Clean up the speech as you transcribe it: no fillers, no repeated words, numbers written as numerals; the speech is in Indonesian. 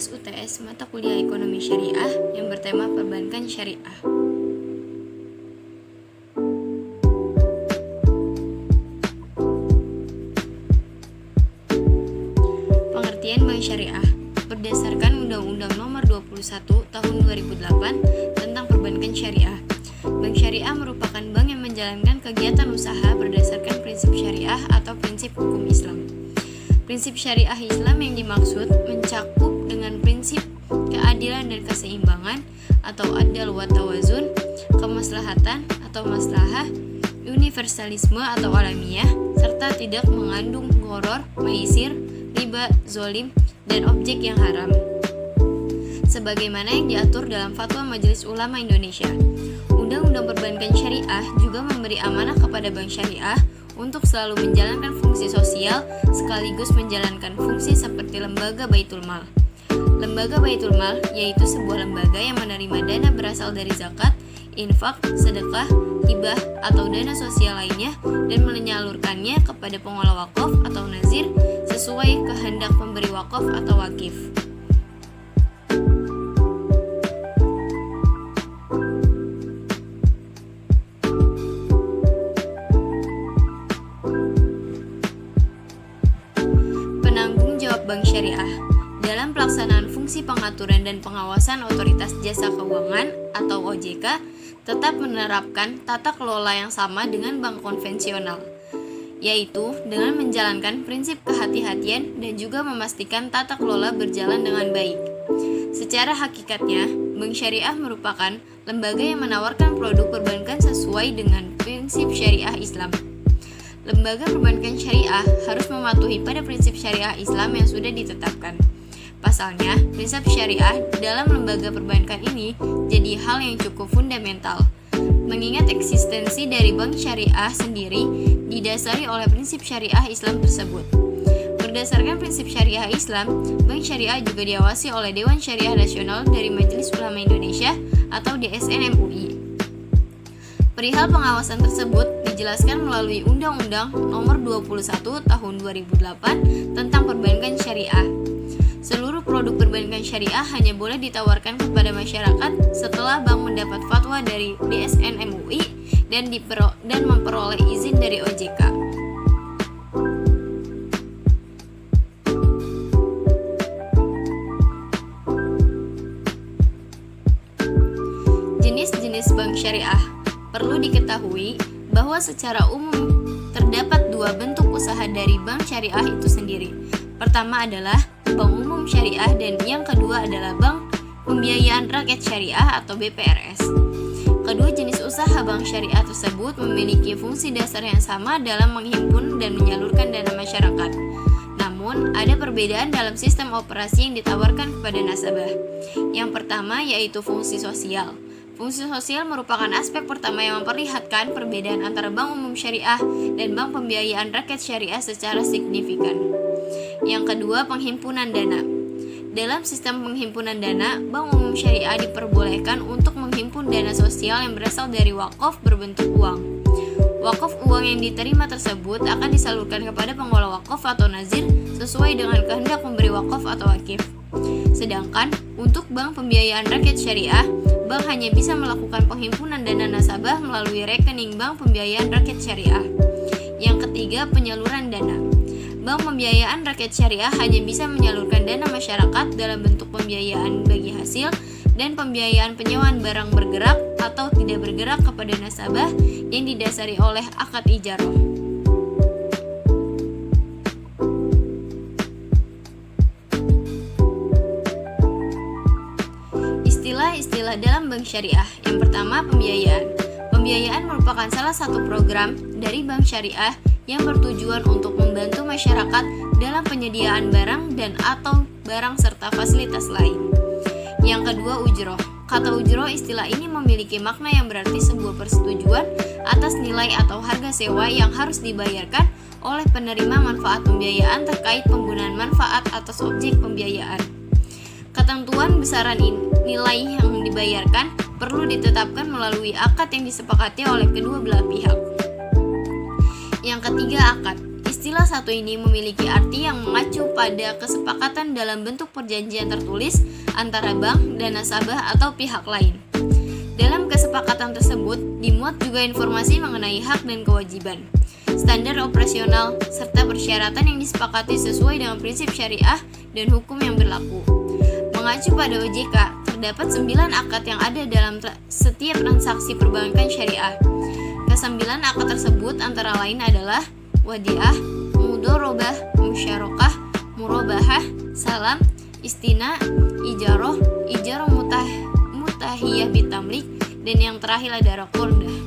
tugas UTS mata kuliah Ekonomi Syariah yang bertema Perbankan Syariah. Pengertian Bank Syariah berdasarkan Undang-Undang Nomor 21 Tahun 2008 tentang Perbankan Syariah. Bank Syariah merupakan bank yang menjalankan kegiatan usaha berdasarkan prinsip syariah atau prinsip hukum Islam. Prinsip syariah Islam yang dimaksud mencakup dengan prinsip keadilan dan keseimbangan atau adal wa tawazun, kemaslahatan atau maslahah, universalisme atau alamiah, serta tidak mengandung gharar, maisir, riba, zolim, dan objek yang haram. Sebagaimana yang diatur dalam Fatwa Majelis Ulama Indonesia, Undang-Undang Perbankan Syariah juga memberi amanah kepada Bank Syariah untuk selalu menjalankan fungsi sosial sekaligus menjalankan fungsi seperti lembaga Baitul Mal. Lembaga Baitul Mal yaitu sebuah lembaga yang menerima dana berasal dari zakat, infak, sedekah, hibah, atau dana sosial lainnya dan menyalurkannya kepada pengelola wakaf atau nazir sesuai kehendak pemberi wakaf atau wakif. Penanggung jawab Bank Syariah dalam pelaksanaan fungsi pengaturan dan pengawasan Otoritas Jasa Keuangan atau OJK tetap menerapkan tata kelola yang sama dengan bank konvensional, yaitu dengan menjalankan prinsip kehati-hatian dan juga memastikan tata kelola berjalan dengan baik. Secara hakikatnya, Bank Syariah merupakan lembaga yang menawarkan produk perbankan sesuai dengan prinsip syariah Islam. Lembaga perbankan syariah harus mematuhi pada prinsip syariah Islam yang sudah ditetapkan. Pasalnya, prinsip syariah dalam lembaga perbankan ini jadi hal yang cukup fundamental, mengingat eksistensi dari bank syariah sendiri didasari oleh prinsip syariah Islam tersebut. Berdasarkan prinsip syariah Islam, Bank Syariah juga diawasi oleh Dewan Syariah Nasional dari Majelis Ulama Indonesia atau DSN MUI. Perihal pengawasan tersebut dijelaskan melalui Undang-Undang Nomor 21 Tahun 2008 tentang Perbankan Syariah. Seluruh produk perbankan syariah hanya boleh ditawarkan kepada masyarakat setelah bank mendapat fatwa dari DSN MUI dan memperoleh izin dari OJK. Jenis-jenis bank syariah. Perlu diketahui bahwa secara umum terdapat dua bentuk usaha dari bank syariah itu sendiri. Pertama adalah bank umum syariah dan yang kedua adalah bank pembiayaan rakyat syariah atau BPRS. Kedua jenis usaha bank syariah tersebut memiliki fungsi dasar yang sama dalam menghimpun dan menyalurkan dana masyarakat. Namun, ada perbedaan dalam sistem operasi yang ditawarkan kepada nasabah. Yang pertama yaitu fungsi sosial. Fungsi sosial merupakan aspek pertama yang memperlihatkan perbedaan antara bank umum syariah dan bank pembiayaan rakyat syariah secara signifikan. Yang kedua, penghimpunan dana. Dalam sistem penghimpunan dana, bank umum syariah diperbolehkan untuk menghimpun dana sosial yang berasal dari wakaf berbentuk uang. Wakaf uang yang diterima tersebut akan disalurkan kepada pengelola wakaf atau nazir sesuai dengan kehendak pemberi wakaf atau wakif. Sedangkan untuk bank pembiayaan rakyat syariah, bank hanya bisa melakukan penghimpunan dana nasabah melalui rekening bank pembiayaan rakyat syariah. Yang ketiga, penyaluran dana. Bank pembiayaan rakyat syariah hanya bisa menyalurkan dana masyarakat dalam bentuk pembiayaan bagi hasil dan pembiayaan penyewaan barang bergerak atau tidak bergerak kepada nasabah yang didasari oleh akad ijarah. Istilah-istilah dalam bank syariah. Yang pertama, pembiayaan. Pembiayaan merupakan salah satu program dari bank syariah yang bertujuan untuk membantu masyarakat dalam penyediaan barang dan atau barang serta fasilitas lain. Yang kedua, ujroh. Kata ujroh istilah ini memiliki makna yang berarti sebuah persetujuan atas nilai atau harga sewa yang harus dibayarkan oleh penerima manfaat pembiayaan terkait penggunaan manfaat atas objek pembiayaan. Ketentuan besaran nilai yang dibayarkan perlu ditetapkan melalui akad yang disepakati oleh kedua belah pihak. Yang ketiga, akad. Istilah satu ini memiliki arti yang mengacu pada kesepakatan dalam bentuk perjanjian tertulis antara bank dan nasabah atau pihak lain. Dalam kesepakatan tersebut dimuat juga informasi mengenai hak dan kewajiban, standar operasional, serta persyaratan yang disepakati sesuai dengan prinsip syariah dan hukum yang berlaku. Mengacu pada OJK, terdapat 9 akad yang ada dalam setiap transaksi perbankan syariah. Kesembilan akad tersebut antara lain adalah wadiah, mudorobah, musyarakah, murabahah, salam, istina, ijaroh mutahiyah bitamlik, dan yang terakhir adalah qurdah.